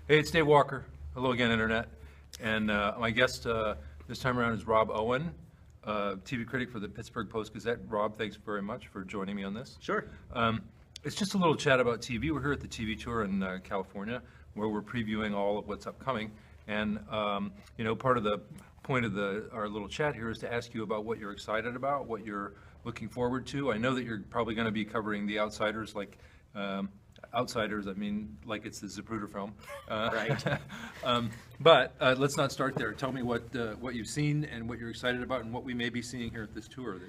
Hey, it's Dave Walker. Hello again, Internet. And my guest this time around is Rob Owen, TV critic for the Pittsburgh Post-Gazette. Rob, thanks very much for joining me on this. Sure. It's just a little chat about TV. We're here at the TV tour in California, where we're previewing all of what's upcoming. And you know, part of the point of our little chat here is to ask you about what you're excited about, what you're looking forward to. I know that you're probably going to be covering The Outsiders, like Outsiders, I mean, like it's the Zapruder film. Right. But let's not start there. Tell me what you've seen and what you're excited about and what we may be seeing here at this tour.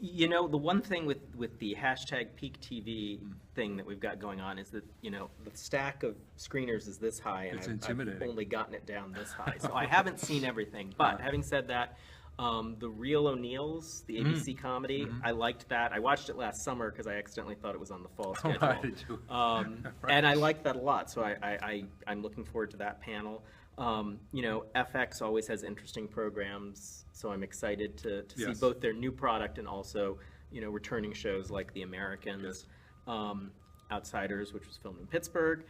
You know, the one thing with the hashtag peak TV thing that we've got going on is that, you know, the stack of screeners is this high, and I've only gotten it down this high. So I haven't seen everything. But having said that, The Real O'Neills, the ABC comedy, I liked that. I watched it last summer because I accidentally thought it was on the fall schedule. I did too. And I liked that a lot, so I'm looking forward to that panel. You know, FX always has interesting programs, so I'm excited to see both their new product and also, you know, returning shows like The Americans, Outsiders, which was filmed in Pittsburgh.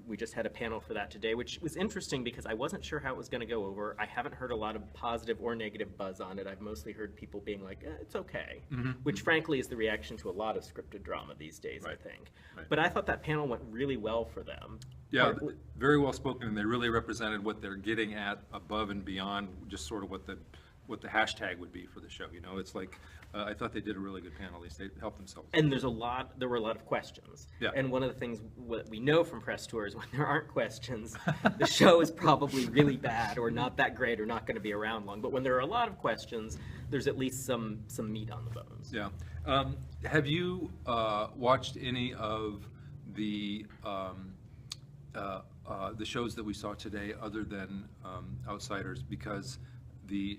We just had a panel for that today, which was interesting because I wasn't sure how it was going to go over. I haven't heard a lot of positive or negative buzz on it. I've mostly heard people being like, it's okay, which frankly is the reaction to a lot of scripted drama these days, I think. But I thought that panel went really well for them. Yeah, very well spoken, and they really represented what they're getting at above and beyond just sort of what the hashtag would be for the show. You know, it's like, I thought they did a really good panel. At least they helped themselves. And there were a lot of questions. Yeah. And one of the things what we know from press tours, when there aren't questions, the show is probably really bad or not that great or not going to be around long. But when there are a lot of questions, there's at least some meat on the bones. Yeah. Have you watched any of the shows that we saw today other than Outsiders? Because the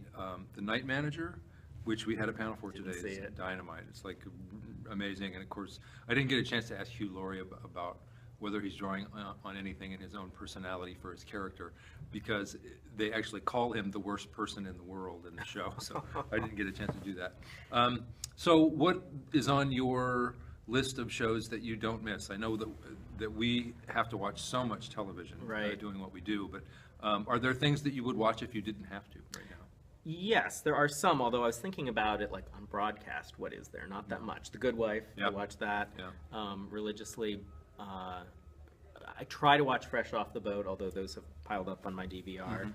Night Manager, which we had a panel for today, is dynamite. It's like amazing. And of course, I didn't get a chance to ask Hugh Laurie about whether he's drawing on anything in his own personality for his character, because they actually call him the worst person in the world in the show. So I didn't get a chance to do that. So what is on your list of shows that you don't miss? I know that we have to watch so much television doing what we do, but are there things that you would watch if you didn't have to right now? Yes, there are some, although I was thinking about it like on broadcast, what is there? Not that much. The Good Wife, I watch that religiously. I try to watch Fresh Off the Boat, although those have piled up on my DVR.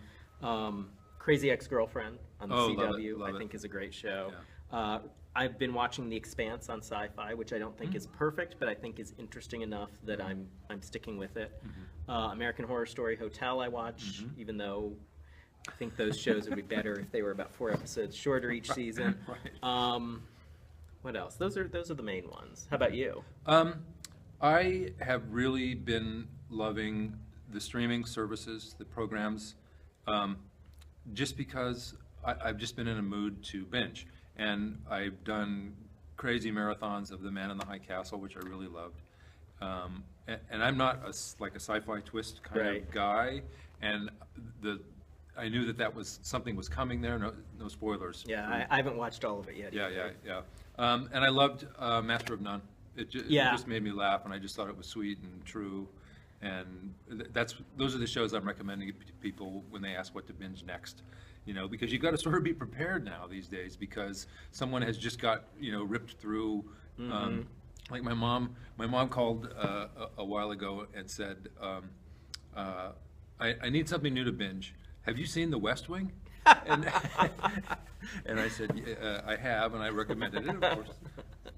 Crazy Ex-Girlfriend on the CW, I think is a great show. Yeah. I've been watching The Expanse on Sci-Fi, which I don't think is perfect, but I think is interesting enough that I'm sticking with it. American Horror Story Hotel I watch, even though I think those shows would be better if they were about 4 episodes shorter each season. What else? Those are the main ones. How about you? I have really been loving the streaming services, the programs, just because I've just been in a mood to binge. And I've done crazy marathons of The Man in the High Castle, which I really loved. And I'm not like a sci-fi twist kind of guy. And I knew that something was coming there. No spoilers. Yeah, I haven't watched all of it yet. Yeah. And I loved Master of None. It just made me laugh, and I just thought it was sweet and true. And those are the shows I'm recommending to people when they ask what to binge next. You know, because you've got to sort of be prepared now these days, because someone has just got, you know, ripped through. Like my mom called a while ago and said, I need something new to binge. Have you seen The West Wing? And I said, I have, and I recommended it, of course.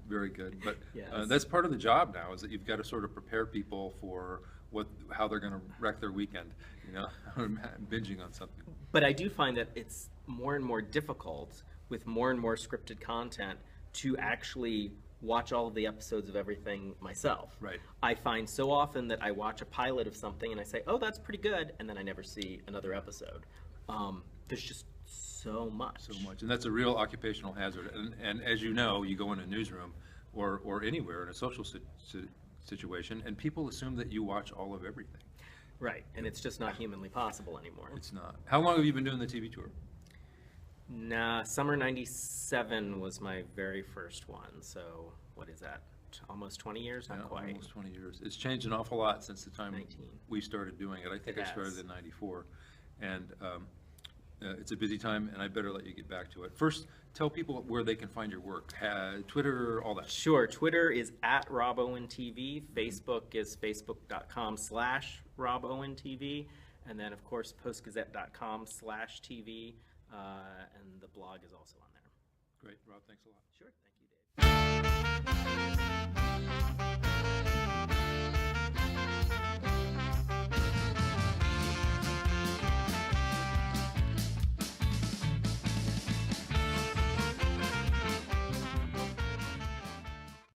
Very good. But that's part of the job now, is that you've got to sort of prepare people for how they're going to wreck their weekend, you know, binging on something. But I do find that it's more and more difficult with more and more scripted content to actually watch all of the episodes of everything myself. Right. I find so often that I watch a pilot of something and I say, oh, that's pretty good, and then I never see another episode. There's just so much. So much, and that's a real occupational hazard. And as you know, you go in a newsroom or anywhere in a social situation, and people assume that you watch all of everything. Right, and it's just not humanly possible anymore. It's not. How long have you been doing the TV tour? Nah, summer '97 was my very first one, so what is that? almost 20 years, not quite. Almost 20 years. It's changed an awful lot since the time 19. we started doing it. I think I started in '94. And it's a busy time, and I better let you get back to it. First, tell people where they can find your work. Twitter, all that. Sure. Twitter is @RobOwenTV. Facebook is facebook.com/RobOwenTV. And then, of course, postgazette.com/TV. And the blog is also on there. Great. Rob, thanks a lot. Sure. Thank you, Dave.